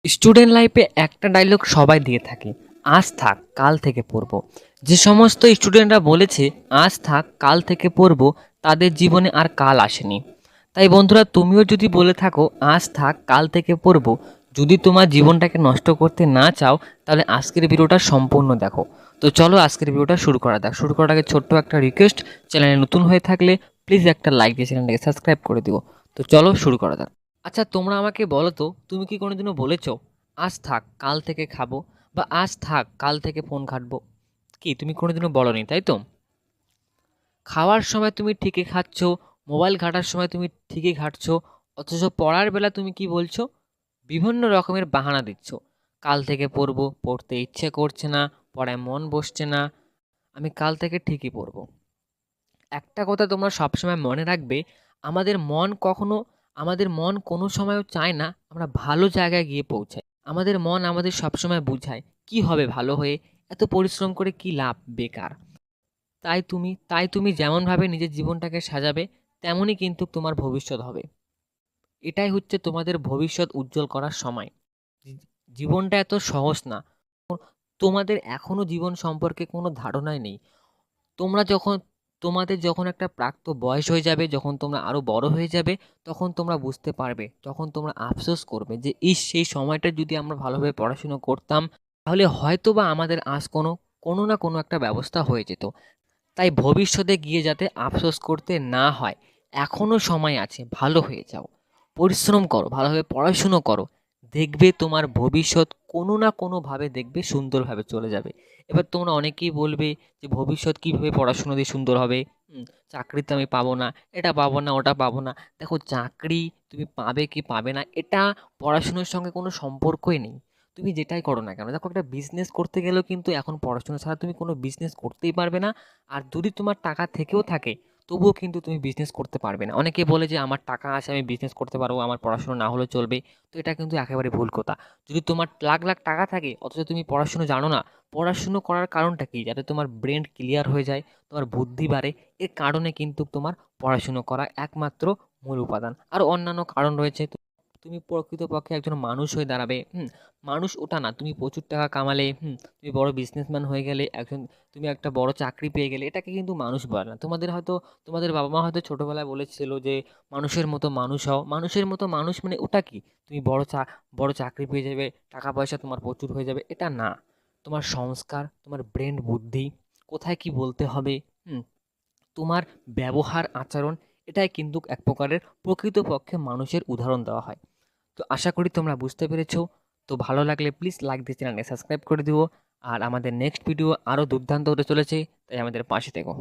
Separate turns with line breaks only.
Student লাইফে একটা dialogue সবাই দিয়ে থাকে, আজ থাক কাল থেকে পড়বো। যে সমস্ত স্টুডেন্টরা বলেছে আজ থাক কাল থেকে পড়বো, তাদের জীবনে আর কাল আসেনি। তাই বন্ধুরা, তুমিও যদি বলে থাকো আজ থাক কাল থেকে পড়বো, যদি তোমার জীবনটাকে নষ্ট করতে না চাও, তাহলে আজকের ভিডিওটা সম্পূর্ণ দেখো। তো চলো আজকের ভিডিওটা শুরু করা যাক। শুরু করার আগে ছোট্ট একটা রিকোয়েস্ট, চ্যানেলে নতুন হয়ে থাকলে প্লিজ একটা লাইক দিয়ে চ্যানেলটাকে সাবস্ক্রাইব করে দিও। তো চলো শুরু করা যাক। আচ্ছা, তোমরা আমাকে বলো তো, তুমি কি কোনোদিনও বলেছো আজ থাক কাল থেকে খাবো, বা আজ থাক কাল থেকে ফোন ঘাঁটবো? কি তুমি কোনোদিনও বলনি, তাই তো? খাওয়ার সময় তুমি ঠিকই খাচ্ছ, মোবাইল ঘাঁটার সময় তুমি ঠিকই ঘাঁটছো, অথচ পড়ার বেলা তুমি কি বলছো? বিভিন্ন রকমের বাহানা দিচ্ছ। কাল থেকে পড়বো, পড়তে ইচ্ছে করছে না, পড়ায় মন বসছে না, আমি কাল থেকে ঠিকই পড়বো। একটা কথা তোমরা সবসময় মনে রাখবে, আমাদের মন কখনো, আমাদের মন কোনো সময়ও চায় না আমরা ভালো জায়গায় গিয়ে পৌঁছাই। আমাদের মন আমাদের সবসময় বুঝায় কি হবে ভালো হয়ে, এত পরিশ্রম করে কি লাভ, বেকার। তাই তুমি যেমনভাবে নিজের জীবনটাকে সাজাবে, তেমনই কিন্তু তোমার ভবিষ্যৎ হবে। এটাই হচ্ছে তোমাদের ভবিষ্যৎ উজ্জ্বল করার সময়। জীবনটা এত সহজ না। তোমাদের এখনো জীবন সম্পর্কে কোনো ধারণাই নেই। তোমরা যখন, তোমাদের যখন একটা প্রাপ্ত বয়স হয়ে যাবে, যখন তোমরা আরো বড় হয়ে যাবে, তখন তোমরা বুঝতে পারবে, তখন তোমরা আফসোস করবে যে ইস, সেই সময়টা যদি আমরা ভালোভাবে পড়াশুনো করতাম, তাহলে হয়তোবা আমাদের আজ কোনো কোনো না কোনো একটা ব্যবস্থা হয়ে যেত। তাই ভবিষ্যতে গিয়ে যাতে আফসোস করতে না হয়, এখনো সময় আছে, ভালো হয়ে যাও, পরিশ্রম করো, ভালোভাবে পড়াশুনো করো, দেখবে তোমার ভবিষ্যৎ কোনো না কোনোভাবে দেখবে সুন্দরভাবে চলে যাবে। এবার তোমরা অনেকেই বলবে যে ভবিষ্যৎ কীভাবে পড়াশুনো দিয়ে সুন্দর হবে, চাকরি তো আমি পাবো না, এটা পাবো না, ওটা পাবো না। দেখো, চাকরি তুমি পাবে কি পাবে না, এটা পড়াশুনোর সঙ্গে কোনো সম্পর্কই নেই। তুমি যেটাই করো না কেন, দেখো, একটা বিজনেস করতে গেলেও কিন্তু এখন পড়াশোনা ছাড়া তুমি কোনো বিজনেস করতেই পারবে না। আর যদি তোমার টাকা থেকেও থাকে, তবুও কিন্তু তুমি বিজনেস করতে পারবে না। অনেকে বলে যে আমার টাকা আছে, আমি বিজনেস করতে পারবো, আমার পড়াশোনা না হলেও চলবে। তো এটা কিন্তু একেবারে ভুল কথা। যদি তোমার লাখ লাখ টাকা থাকে অথচ তুমি পড়াশুনো জানো না, পড়াশুনো করার কারণটা কি? যাতে তোমার ব্রেন ক্লিয়ার হয়ে যায়, তোমার বুদ্ধি বাড়ে। এর কারণে কিন্তু তোমার পড়াশুনো করা একমাত্র মূল উপাদান। আর অন্যান্য কারণ রয়েছে। তুমি প্রকৃতপক্ষে একজন মানুষ হয়ে দাঁড়াবে। মানুষ ওটা না, তুমি প্রচুর টাকা কামালে, তুমি বড় বিজনেসম্যান হয়ে গেলে, একজন, তুমি একটা বড় চাকরি পেয়ে গেলে, এটাকে কিন্তু মানুষ বলে না। তোমাদের হয়তো, তোমাদের বাবা মা হয়তো ছোটবেলায় বলেছিল যে মানুষের মতো মানুষ হও। মানুষের মতো মানুষ মানে ওটা কি? তুমি বড় চাকরি পেয়ে যাবে, টাকা পয়সা তোমার প্রচুর হয়ে যাবে, এটা না। তোমার সংস্কার, তোমার ব্রেন বুদ্ধি, কোথায় কি বলতে হবে, হুম তোমার ব্যবহার আচরণ, এটাই কিন্তু এক প্রকারের প্রকৃতপক্ষে মানুষের উদাহরণ দেওয়া হয়। তো আশা করি তোমরা বুঝতে পেরেছো। তো ভালো লাগলে প্লিজ লাইক দিয়ে চ্যানেলকে সাবস্ক্রাইব করে দিও। আর আমাদের নেক্সট ভিডিও আরও দুর্দান্ত হতে চলেছে, তাই আমাদের পাশে থেকো।